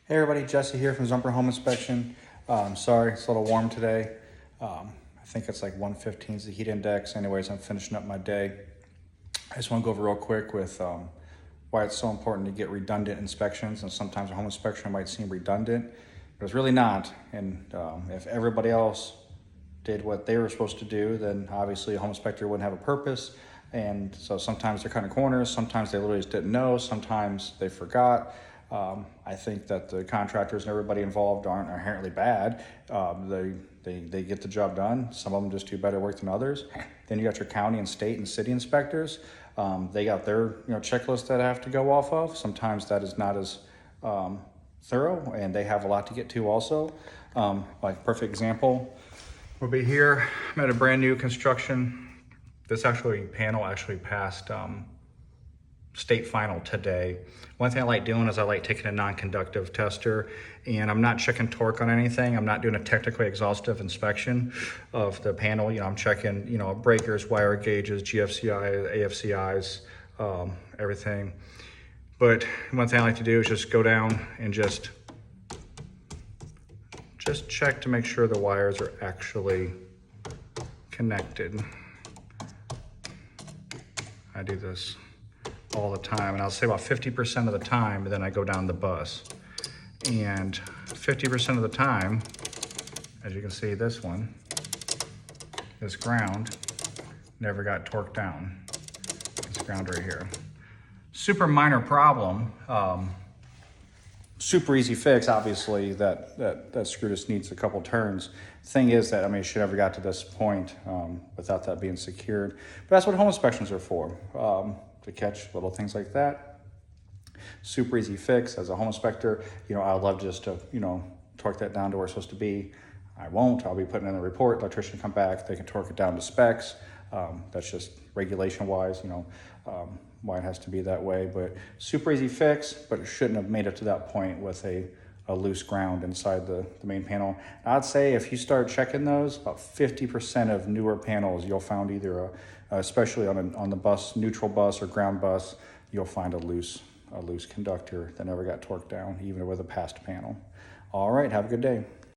Hey everybody, Jesse here from Zumper Home Inspection. Sorry, it's a little warm today. I think it's like 115 is the heat index. Anyways, I'm finishing up my day. I just want to go over real quick with why it's so important to get redundant inspections. And sometimes a home inspection might seem redundant, but it's really not. And if everybody else did what they were supposed to do, then obviously a home inspector wouldn't have a purpose. And so sometimes they're cutting corners, sometimes they literally just didn't know, sometimes they forgot. I think that the contractors and everybody involved aren't inherently bad. They get the job done. Some of them just do better work than others. Then you got your county and state and city inspectors. They got their checklist that I have to go off of. Sometimes that is not as thorough, and they have a lot to get to also. Like perfect example, we'll be here. I'm at a brand new construction. This panel actually passed state final today. One thing I like doing is I like taking a non-conductive tester, and I'm not checking torque on anything. I'm not doing a technically exhaustive inspection of the panel. I'm checking, breakers, wire gauges, GFCI, AFCIs, everything. But one thing I like to do is just go down and just check to make sure the wires are actually connected. I do this all the time, and I'll say about 50% of the time, then I go down the bus. And 50% of the time, as you can see, this ground never got torqued down. This ground right here. Super minor problem, super easy fix. Obviously that screw just needs a couple turns. Thing is that, it should never got to this point without that being secured. But that's what home inspections are for. To catch little things like that. Super easy fix. As a home inspector, I'd love just to, torque that down to where it's supposed to be. I won't. I'll be putting in a report. Electrician come back. They can torque it down to specs. That's just regulation-wise, why it has to be that way. But super easy fix, but it shouldn't have made it to that point with a loose ground inside the main panel. I'd say if you start checking those, about 50% of newer panels, you'll find either especially on the bus, neutral bus or ground bus, you'll find a loose conductor that never got torqued down, even with a passed panel. All right, have a good day.